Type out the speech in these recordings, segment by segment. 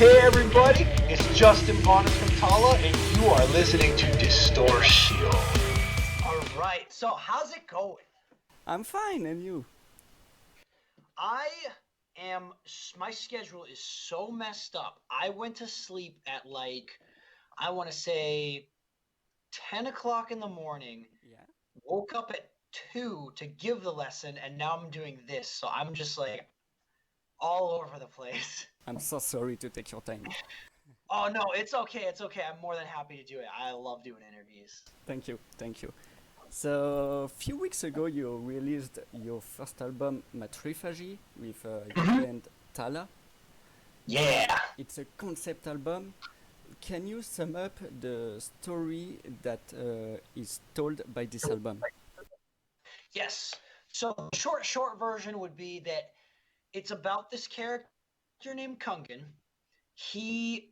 Hey everybody, it's Justin Bonitz from Tallah, and you are listening to Distortion. All right, so how's it going? I'm fine, and you? My schedule is so messed up. I went to sleep at I want to say 10 o'clock in the morning, Yeah. woke up at 2 to give the lesson, and now I'm doing this. So I'm just like all over the place. I'm so sorry to take your time. Oh, no, it's okay. It's okay. I'm more than happy to do it. I love doing interviews. Thank you, thank you. So, a few weeks ago, you released your first album, Matriphagy, with your band Tallah. Yeah. It's a concept album. Can you sum up the story that is told by this album? Yes. So the short version would be that it's about this character named Kungan. He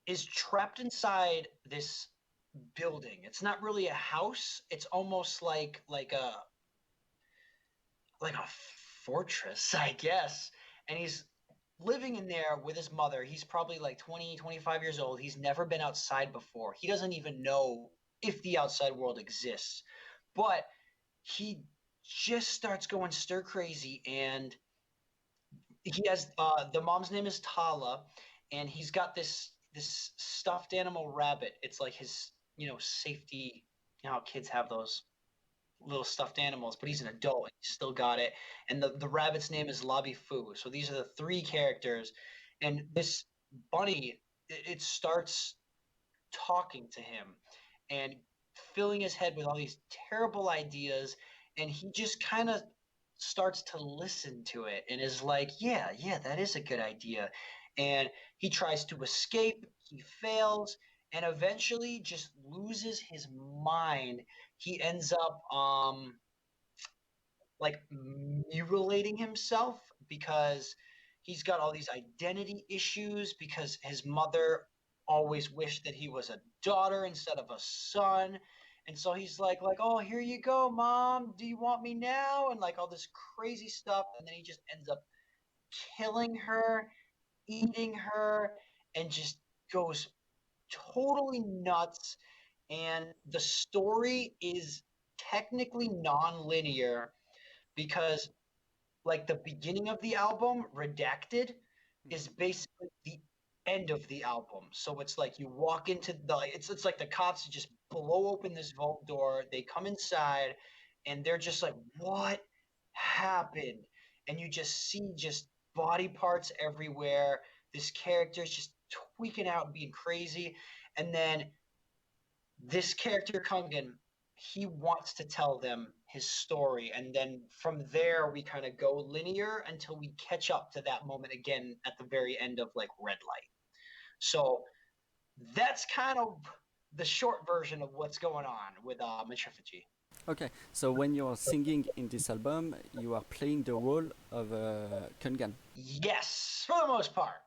is trapped inside this building. It's not really a house. It's almost like a fortress, I guess. And he's living in there with his mother. He's probably like 20, 25 years old. He's never been outside before. He doesn't even know if the outside world exists. But he just starts going stir crazy, and he has the mom's name is Tallah, and he's got this stuffed animal rabbit. It's like his safety. You know how kids have those little stuffed animals, but he's an adult and he's still got it. And the rabbit's name is Labi Fu. So these are the three characters, and this bunny it starts talking to him and filling his head with all these terrible ideas, and he just kind of starts to listen to it and is like, yeah, that is a good idea. And he tries to escape, he fails, and eventually just loses his mind. He ends up like mutilating himself because he's got all these identity issues because his mother always wished that he was a daughter instead of a son. And so he's like, oh, here you go, mom. Do you want me now? And like all this crazy stuff. And then he just ends up killing her, eating her, and just goes totally nuts. And the story is technically non-linear because like the beginning of the album, Redacted, is basically the end of the album. So it's like you walk into it's like the cops just blow open this vault door, they come inside, and they're just like, what happened? And you just see just body parts everywhere. This character's just tweaking out and being crazy. And then this character Kungan, he wants to tell them his story, and then from there we kind of go linear until we catch up to that moment again at the very end of like Red Light. So that's kind of the short version of what's going on with Matriphagy. Okay, so when you're singing in this album, you are playing the role of Kungan. Yes, for the most part.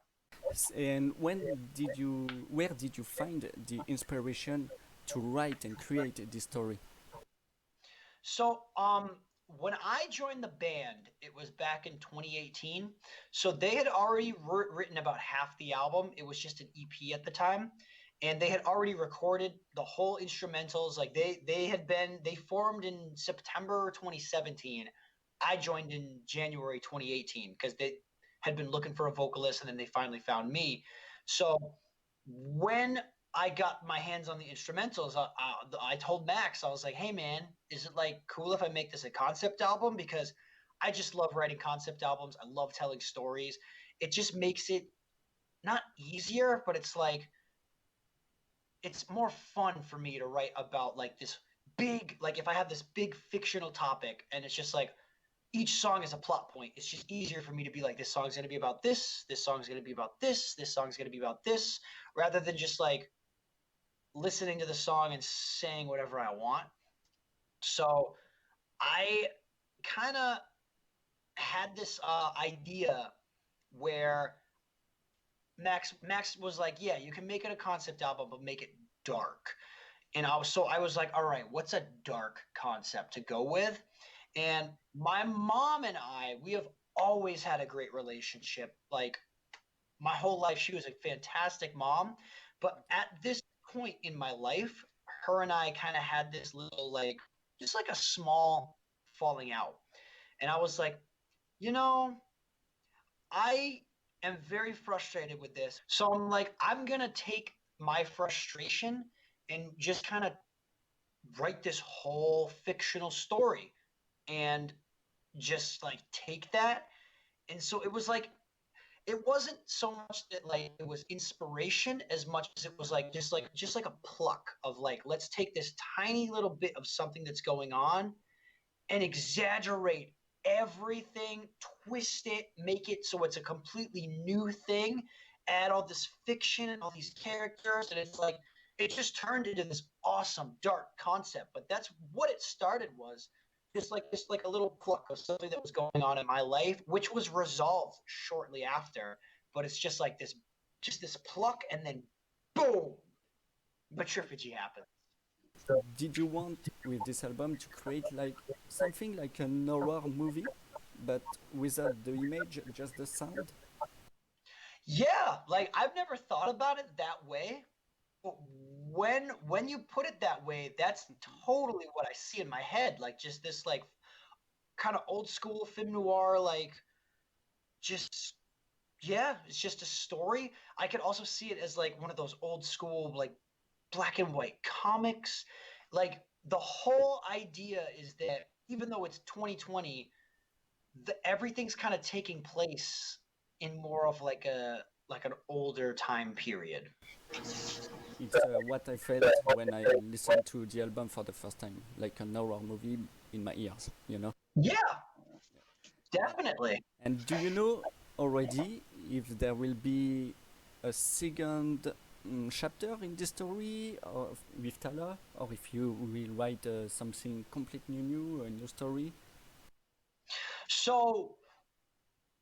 And where did you find the inspiration to write and create this story? So, when I joined the band, it was back in 2018. So they had already written about half the album. It was just an EP at the time, and they had already recorded the whole instrumentals. Like they formed in September 2017. I joined in January 2018 because they had been looking for a vocalist, and then they finally found me. So when I got my hands on the instrumentals, I told Max, I was like, hey man, is it like cool if I make this a concept album? Because I just love writing concept albums. I love telling stories. It just makes it not easier, but it's like, it's more fun for me to write about like this big, like if I have this big fictional topic and it's just like, each song is a plot point. It's just easier for me to be like, this song's going to be about this song's going to be about this song's going to be about this, rather than just like listening to the song and saying whatever I want. So I kind of had this idea where Max was like, yeah, you can make it a concept album, but make it dark. And I was like, all right, what's a dark concept to go with? And my mom and we have always had a great relationship. Like my whole life she was a fantastic mom, but at this point in my life, her and I kind of had this little like just like a small falling out. And I was like, you know, I am very frustrated with this. So I'm like, I'm going to take my frustration and just kind of write this whole fictional story and just like take that. And so it was like, it wasn't so much that like it was inspiration as much as it was like just like a pluck of like, let's take this tiny little bit of something that's going on and exaggerate everything, twist it, make it so it's a completely new thing, add all this fiction and all these characters, and it's like it just turned into this awesome dark concept. But that's what it started was just like a little pluck of something that was going on in my life, which was resolved shortly after. But it's just this pluck, and then boom, Matriphagy happened. Did you want with this album to create like something like an horror movie, but without the image, just the sound? Yeah, like I've never thought about it that way, but when you put it that way, that's totally what I see in my head. Like just this like kind of old school film noir, like just yeah, it's just a story. I could also see it as like one of those old school like black and white comics. Like the whole idea is that even though it's 2020, everything's kind of taking place in more of like an older time period. It's what I felt when I listened to the album for the first time, like an horror movie in my ears, you know? Yeah, definitely. And do you know already if there will be a second chapter in the story or with Tallah, or if you will write something completely new, a new story? So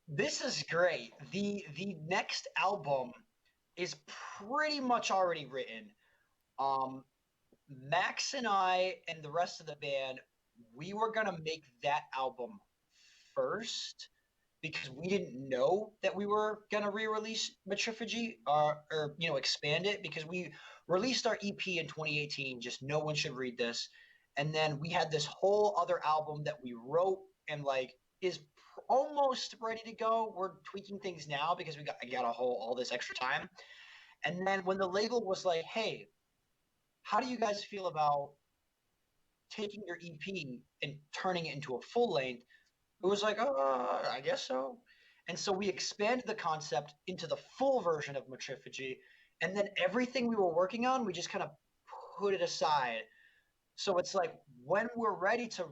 this is great. The next album is pretty much already written. Um, Max and I and the rest of the band, we were gonna make that album first because we didn't know that we were gonna re-release Matriphagy or expand it because we released our EP in 2018. Just no one should read this, and then we had this whole other album that we wrote and like is almost ready to go. We're tweaking things now because I got a whole all this extra time. And then when the label was like, "Hey, how do you guys feel about taking your EP and turning it into a full length?" It was like, I guess so. And so we expanded the concept into the full version of Matriphagy. And then everything we were working on, we just kind of put it aside. So it's like when we're ready to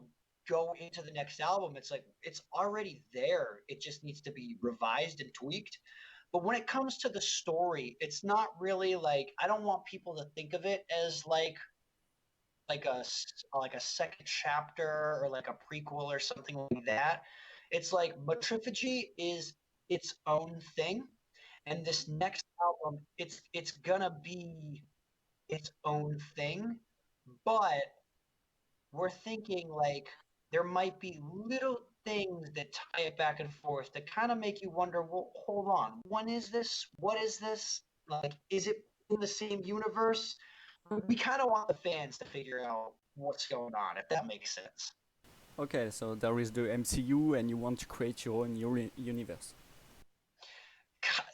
go into the next album, it's like it's already there. It just needs to be revised and tweaked. But when it comes to the story, it's not really like I don't want people to think of it as like a second chapter or like a prequel or something like that. It's like Matriphagy is its own thing, and this next album, it's gonna be its own thing, but we're thinking like there might be little things that tie it back and forth that kind of make you wonder, well, hold on, when is this? What is this? Like, is it in the same universe? We kind of want the fans to figure out what's going on, if that makes sense. Okay, so there is the MCU and you want to create your own universe.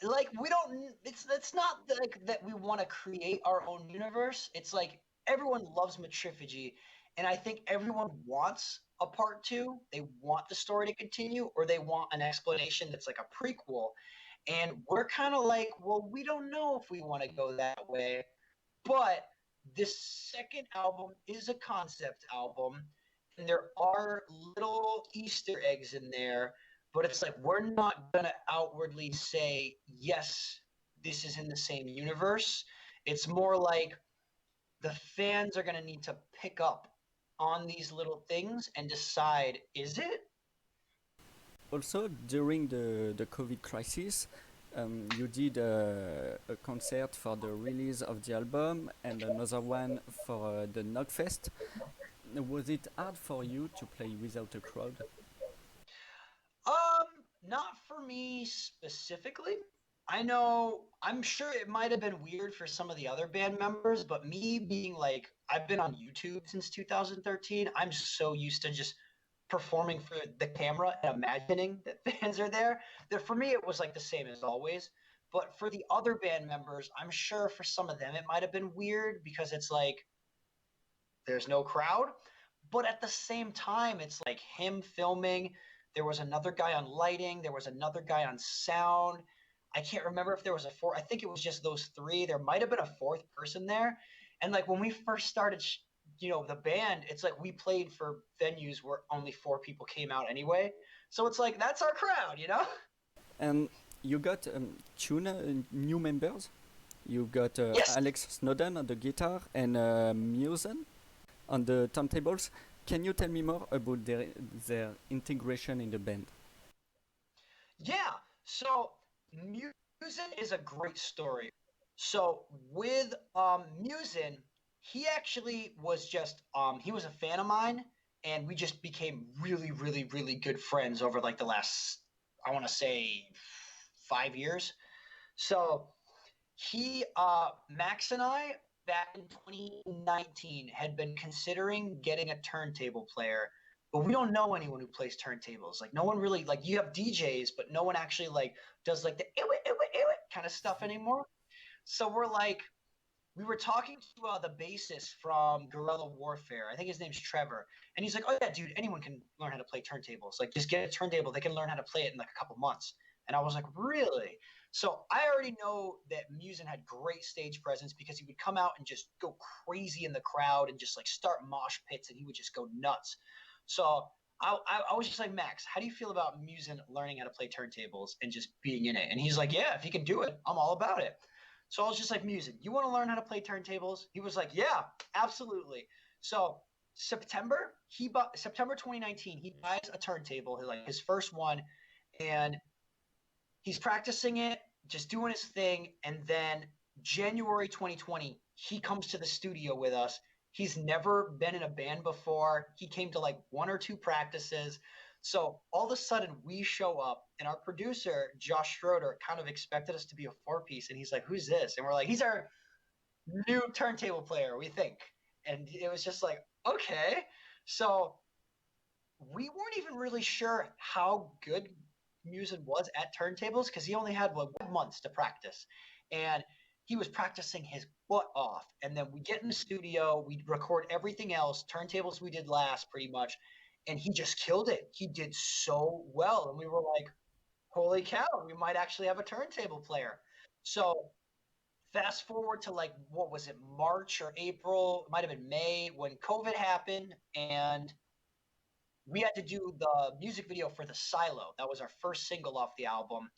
Like we don't it's not like that we want to create our own universe. It's like everyone loves Matriphagy, and I think everyone wants a part two. They want the story to continue, or they want an explanation that's like a prequel. And we're kind of like, well, we don't know if we want to go that way. But this second album is a concept album, and there are little Easter eggs in there, but it's like we're not going to outwardly say, yes, this is in the same universe. It's more like the fans are going to need to pick up on these little things and decide, is it? Also, during the COVID crisis, you did a concert for the release of the album and another one for the Knockfest. Was it hard for you to play without a crowd? Not for me specifically. I know, I'm sure it might have been weird for some of the other band members, but me being like, I've been on YouTube since 2013, I'm so used to just performing for the camera and imagining that fans are there, that for me it was like the same as always. But for the other band members, I'm sure for some of them it might have been weird because it's like there's no crowd. But at the same time, it's like him filming. There was another guy on lighting. There was another guy on sound. I can't remember if there was a fourth. I think it was just those three. There might have been a fourth person there. And like when we first started, the band, it's like we played for venues where only four people came out anyway. So it's like that's our crowd. And you got two new members. You got Yes. Alex Snowden on the guitar and Musen on the turntables. Can you tell me more about their integration in the band? Yeah. So Musin is a great story. So with Musin, he actually was just he was a fan of mine, and we just became really, really, really good friends over like the last, I want to say, 5 years. So he Max and I back in 2019 had been considering getting a turntable player, but we don't know anyone who plays turntables. Like no one really, like, you have DJs, but no one actually like does like the kind of stuff anymore. So we were talking to the bassist from Guerrilla Warfare. I think his name's Trevor, and he's like, "Oh yeah, dude, anyone can learn how to play turntables. Like, just get a turntable. They can learn how to play it in like a couple months." And I was like, "Really?" So I already know that Musin had great stage presence because he would come out and just go crazy in the crowd and just like start mosh pits, and he would just go nuts. So I was just like, Max, how do you feel about Musin learning how to play turntables and just being in it? And he's like, yeah, if he can do it, I'm all about it. So I was just like, Musin, you want to learn how to play turntables? He was like, yeah, absolutely. So September 2019, he buys a turntable, like his first one, and he's practicing it, just doing his thing. And then January 2020, he comes to the studio with us. He's never been in a band before. He came to like one or two practices. So all of a sudden we show up, and our producer, Josh Schroeder, kind of expected us to be a four-piece. And he's like, who's this? And we're like, he's our new turntable player, we think. And it was just like, okay. So we weren't even really sure how good Musin was at turntables because he only had 1 month to practice. And he was practicing his butt off. And then we get in the studio, we record everything else, turntables we did last pretty much. And he just killed it. He did so well. And we were like, holy cow, we might actually have a turntable player. So fast forward to like, what was it, March or April? It might have been May when COVID happened. And we had to do the music video for The Silo. That was our first single off the album.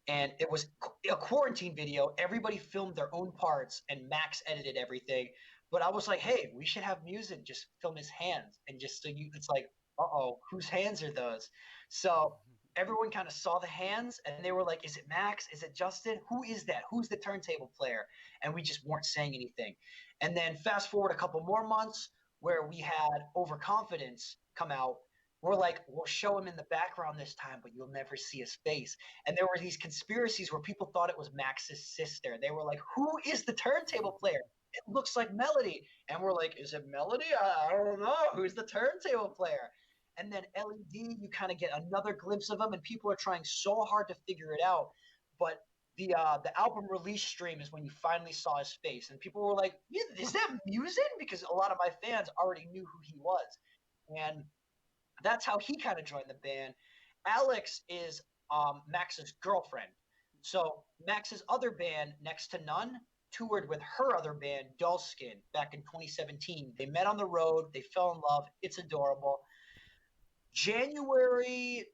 And it was a quarantine video. Everybody filmed their own parts, and Max edited everything. But I was like, hey, we should have Musin just film his hands. And just so it's like, uh-oh, whose hands are those? So everyone kind of saw the hands, and they were like, is it Max? Is it Justin? Who is that? Who's the turntable player? And we just weren't saying anything. And then fast forward a couple more months where we had Overconfidence come out. We're like, we'll show him in the background this time, but you'll never see his face. And there were these conspiracies where people thought it was Max's sister. They were like, who is the turntable player? It looks like Melody. And we're like, is it Melody? I don't know. Who's the turntable player? And then LED, you kind of get another glimpse of him, and people are trying so hard to figure it out. But the album release stream is when you finally saw his face, and people were like, is that Musin? Because a lot of my fans already knew who he was. And that's how he kind of joined the band. Alex is Max's girlfriend. So Max's other band, Next to None, toured with her other band, Dullskin, back in 2017. They met on the road. They fell in love. It's adorable. January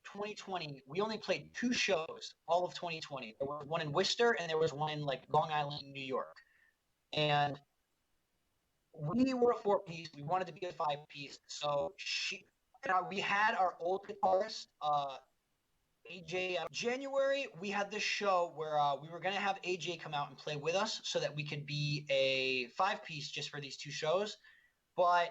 2020, we only played 2 shows all of 2020. There was one in Worcester, and there was one in like Long Island, New York. And we were a 4-piece. We wanted to be a 5-piece. So we had our old guitarist, AJ. January, we had this show where we were going to have AJ come out and play with us so that we could be a 5-piece just for these 2 shows. But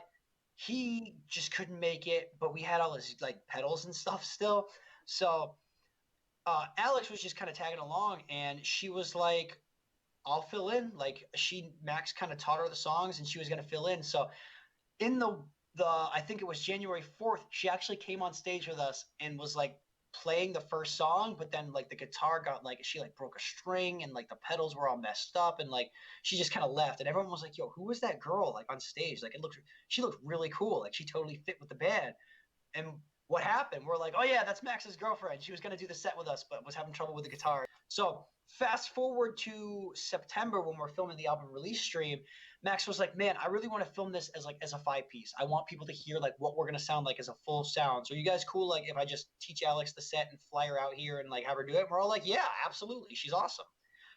he just couldn't make it. But we had all his like pedals and stuff still. So Alex was just kind of tagging along, and she was like, I'll fill in. Like Max kind of taught her the songs, and she was going to fill in. So in the I think it was January 4th, she actually came on stage with us and was like playing the first song, but then like the guitar got like she like broke a string and like the pedals were all messed up, and like she just kind of left, and everyone was like, yo, who was that girl like on stage? Like she looked really cool, like she totally fit with the band. And what happened? We're like, oh yeah, that's Max's girlfriend. She was going to do the set with us, but was having trouble with the guitar. So fast forward to September when we're filming the album release stream. Max was like, man, I really want to film this as a 5-piece. I want people to hear like what we're going to sound like as a full sound. So you guys cool like if I just teach Alex the set and fly her out here and like have her do it? And we're all like, yeah, absolutely. She's awesome.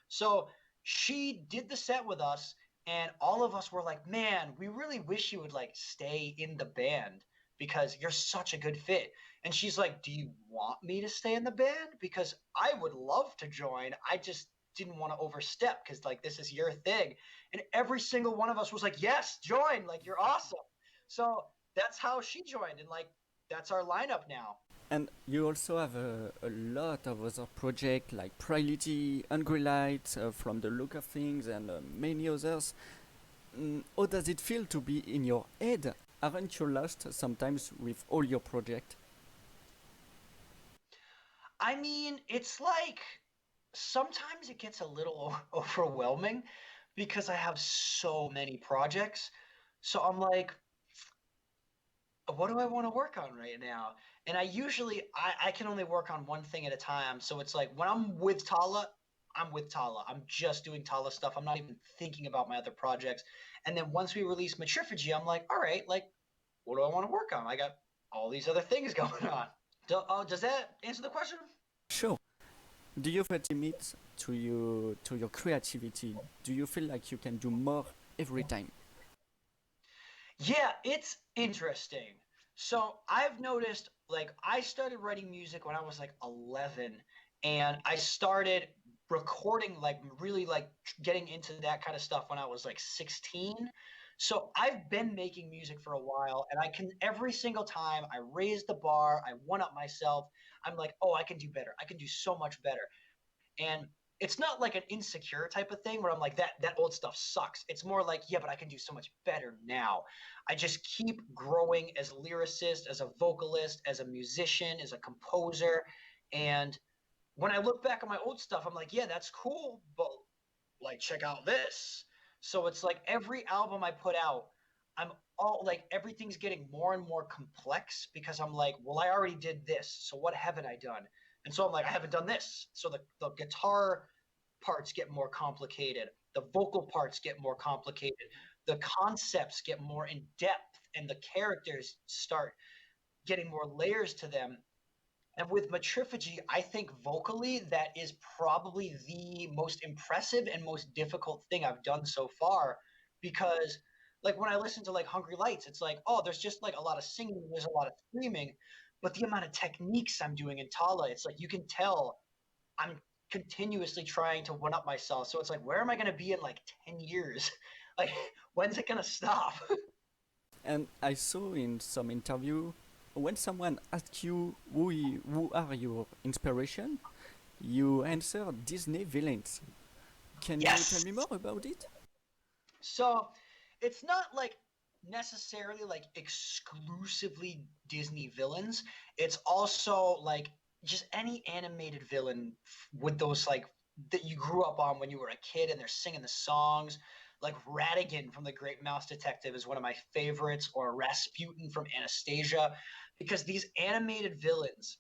So she did the set with us, and all of us were like, man, we really wish you would like stay in the band because you're such a good fit. And she's like, do you want me to stay in the band? Because I would love to join. I just didn't want to overstep because like this is your thing. And every single one of us was like, yes, join. Like you're awesome. So that's how she joined. And like, that's our lineup now. And you also have a lot of other projects like Priority, Hungry Light, from the look of things, and many others. How does it feel to be in your head? Aren't you lost sometimes with all your projects? I mean, it's like sometimes it gets a little overwhelming because I have so many projects. So I'm like, what do I want to work on right now? And I can only work on one thing at a time. So it's like when I'm with Tallah, I'm with Tallah. I'm just doing Tallah stuff. I'm not even thinking about my other projects. And then once we release Matriphagy, I'm like, all right, like, what do I want to work on? I got all these other things going on. Does that answer the question? Sure. Do you have a limit to your creativity? Do you feel like you can do more every time? Yeah, it's interesting. So I've noticed, like, I started writing music when I was like 11, and I started recording, like, really like getting into that kind of stuff when I was like 16. So I've been making music for a while, and I can every single time I raise the bar, I one up myself. I'm like, oh, I can do better. I can do so much better. And it's not like an insecure type of thing where I'm like that old stuff sucks. It's more like, yeah, but I can do so much better now. I just keep growing as a lyricist, as a vocalist, as a musician, as a composer. And when I look back at my old stuff, I'm like, yeah, that's cool, but like check out this. So it's like every album I put out, I'm all like everything's getting more and more complex because I'm like, well, I already did this. So what haven't I done? And so I'm like, I haven't done this. So the guitar parts get more complicated. The vocal parts get more complicated. The concepts get more in depth, and the characters start getting more layers to them. And with Matriphagy, I think vocally that is probably the most impressive and most difficult thing I've done so far, because like when I listen to like Hungry Lights, it's like, oh, there's just like a lot of singing, there's a lot of screaming, but the amount of techniques I'm doing in Tallah, it's like you can tell I'm continuously trying to one up myself. So it's like, where am I going to be in like 10 years? Like, when's it going to stop? And I saw in some interview when someone asks you who are your inspiration, you answer Disney villains. Can you Yes. tell me more about it? So it's not like necessarily like exclusively Disney villains. It's also like just any animated villain with those like that you grew up on when you were a kid and they're singing the songs. Like Ratigan from The Great Mouse Detective is one of my favorites, or Rasputin from Anastasia, because these animated villains,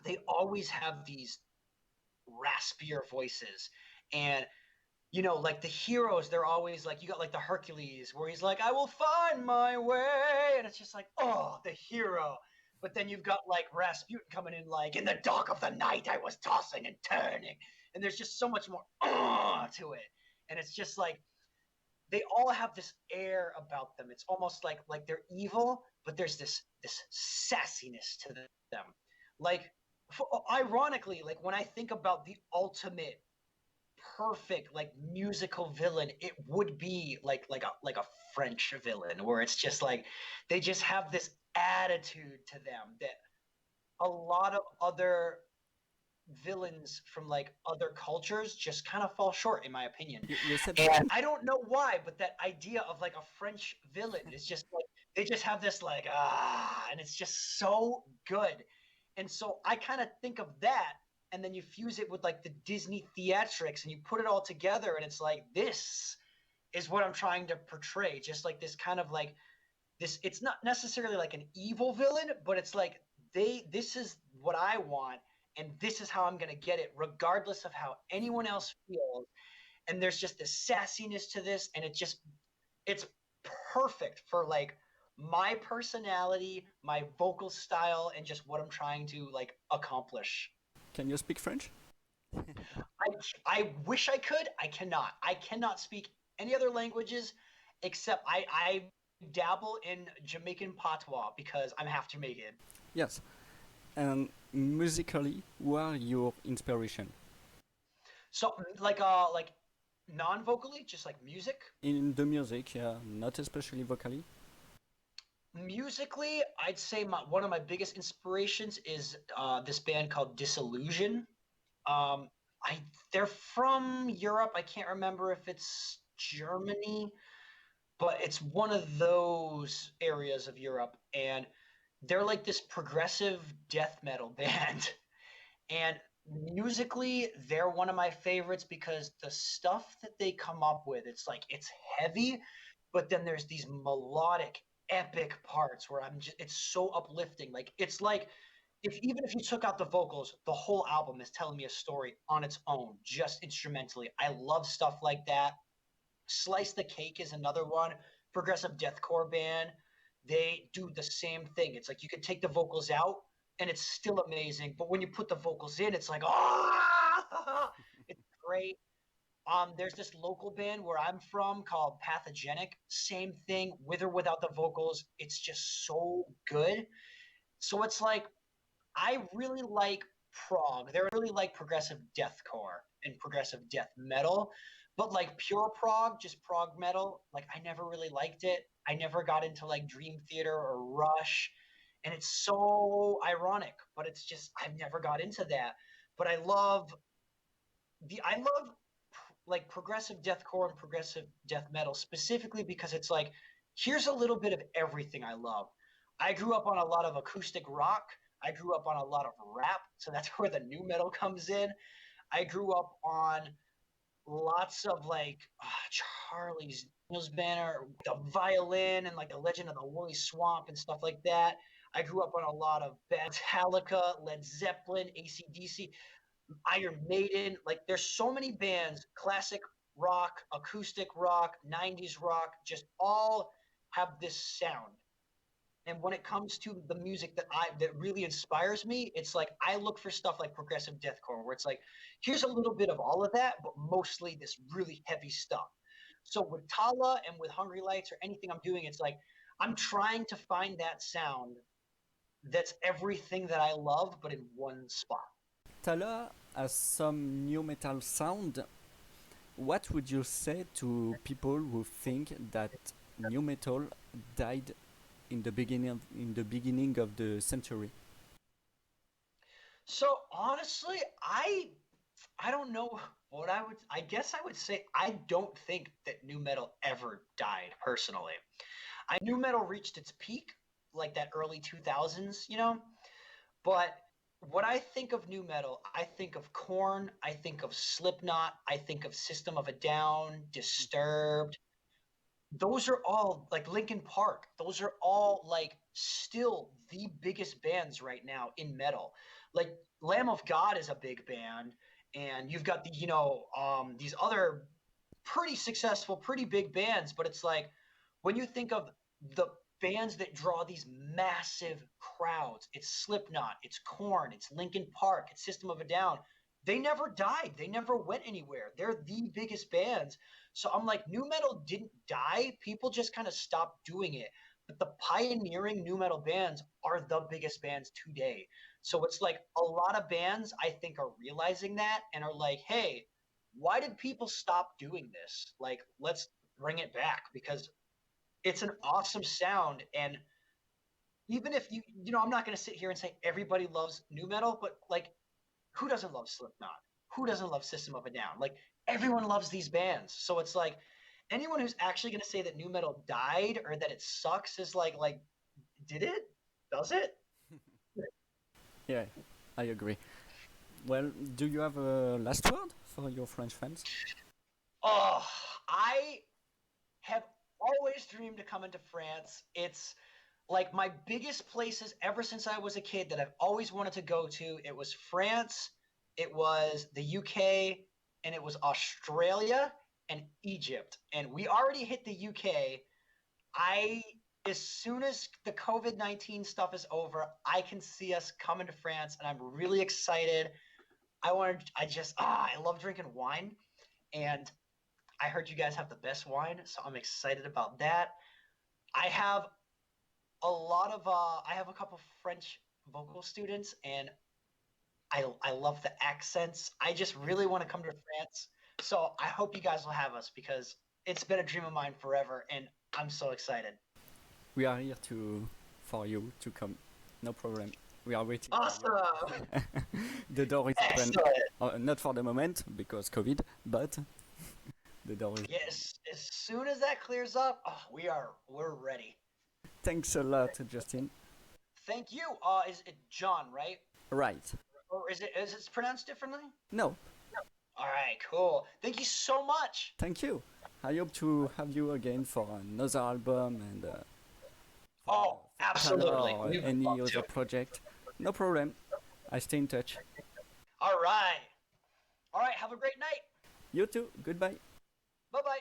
they always have these raspier voices. And you know, like the heroes, they're always like, you got like the Hercules where he's like, I will find my way. And it's just like, oh, the hero. But then you've got like Rasputin coming in like, in the dark of the night, I was tossing and turning. And there's just so much more to it. And it's just like, they all have this air about them. It's almost like they're evil, but there's this sassiness to them. Like, ironically, like when I think about the ultimate perfect like musical villain, it would be like a French villain where it's just like they just have this attitude to them that a lot of other villains from like other cultures just kind of fall short, in my opinion. You said And I don't know why, but that idea of like a French villain is just like they just have this like and it's just so good. And so I kind of think of that, and then you fuse it with like the Disney theatrics, and you put it all together, and it's like this is what I'm trying to portray. Just like this kind of like this. It's not necessarily like an evil villain, but it's like this is what I want, and this is how I'm gonna get it, regardless of how anyone else feels. And there's just this sassiness to this, and it's perfect for like my personality, my vocal style, and just what I'm trying to like accomplish. can you speak French? I wish I could. I cannot. I cannot speak any other languages except I dabble in Jamaican patois because I'm half Jamaican. Yes. And musically, who are your inspiration? So like non-vocally, just like music. In the music, yeah, not especially vocally. Musically, I'd say one of my biggest inspirations is this band called Disillusion. Um, they're from Europe. I can't remember if it's Germany, but it's one of those areas of Europe, and they're like this progressive death metal band. And musically, they're one of my favorites because the stuff that they come up with, it's like it's heavy, but then there's these melodic, epic parts where it's so uplifting. Like it's like if even if you took out the vocals, the whole album is telling me a story on its own, just instrumentally. I love stuff like that. Slice the Cake is another one, progressive deathcore band. They do the same thing. It's like you could take the vocals out and it's still amazing, but when you put the vocals in, it's like it's great. There's this local band where I'm from called Pathogenic. Same thing, with or without the vocals. It's just so good. So it's like I really like prog. They really like progressive deathcore and progressive death metal, but like pure prog, just prog metal, like I never really liked it. I never got into like Dream Theater or Rush, and it's so ironic, but it's just I've never got into that. But I love like progressive deathcore and progressive death metal specifically because it's like here's a little bit of everything I love. I grew up on a lot of acoustic rock. I grew up on a lot of rap, so that's where the new metal comes in. I grew up on lots of like Charlie's Daniels Banner, the violin, and like the Legend of the Woolly Swamp and stuff like that. I grew up on a lot of Metallica, Led Zeppelin, AC/DC, Iron Maiden. Like there's so many bands, classic rock, acoustic rock, 90s rock, just all have this sound. And when it comes to the music that really inspires me, it's like I look for stuff like progressive deathcore, where it's like, here's a little bit of all of that, but mostly this really heavy stuff. So with Tallah and with Hungry Lights or anything I'm doing, it's like I'm trying to find that sound that's everything that I love, but in one spot. Tallah has some new metal sound. What would you say to people who think that new metal died in the beginning of the century? So honestly, I don't know what I guess I would say I don't think that new metal ever died personally. I new metal reached its peak like that early 2000s, but when I think of new metal, I think of Korn, I think of Slipknot, I think of System of a Down, Disturbed. Those are all like Linkin Park. Those are all like still the biggest bands right now in metal. Like Lamb of God is a big band, and you've got these other pretty successful, pretty big bands. But it's like when you think of the bands that draw these massive crowds, it's Slipknot, it's Korn, it's Linkin Park, it's System of a Down. They never died. They never went anywhere. They're the biggest bands. So I'm like, new metal didn't die. People just kind of stopped doing it. But the pioneering new metal bands are the biggest bands today. So it's like a lot of bands I think are realizing that and are like, hey, why did people stop doing this? Like, let's bring it back because it's an awesome sound. And even if I'm not going to sit here and say everybody loves new metal, but like who doesn't love Slipknot? Who doesn't love System of a Down? Like, everyone loves these bands. So it's like, anyone who's actually going to say that nu metal died or that it sucks is like, did it? Does it? Yeah, I agree. Well, do you have a last word for your French fans? Oh, I have always dreamed to come into France. It's like my biggest places ever since I was a kid that I've always wanted to go to. It was France, it was the UK, and it was Australia and Egypt. And we already hit the UK. As soon as the COVID-19 stuff is over, I can see us coming to France, and I'm really excited. I love drinking wine, and I heard you guys have the best wine, so I'm excited about that. I have I have a couple French vocal students, and I love the accents. I just really want to come to France, so I hope you guys will have us because it's been a dream of mine forever, and I'm so excited. We are here for you to come. No problem. We are waiting. Awesome. The door is open. Excellent. Not for the moment because COVID, but the door is. Yes, as soon as that clears up, we're ready. Thanks a lot, Justin. Thank you. Is it John, right? Right. Or is it pronounced differently? No. All right, cool. Thank you so much. Thank you. I hope to have you again for another album and Oh, absolutely. or We would any love other to. project. No problem. I stay in touch. All right. All right, have a great night. You too. Goodbye. Bye-bye.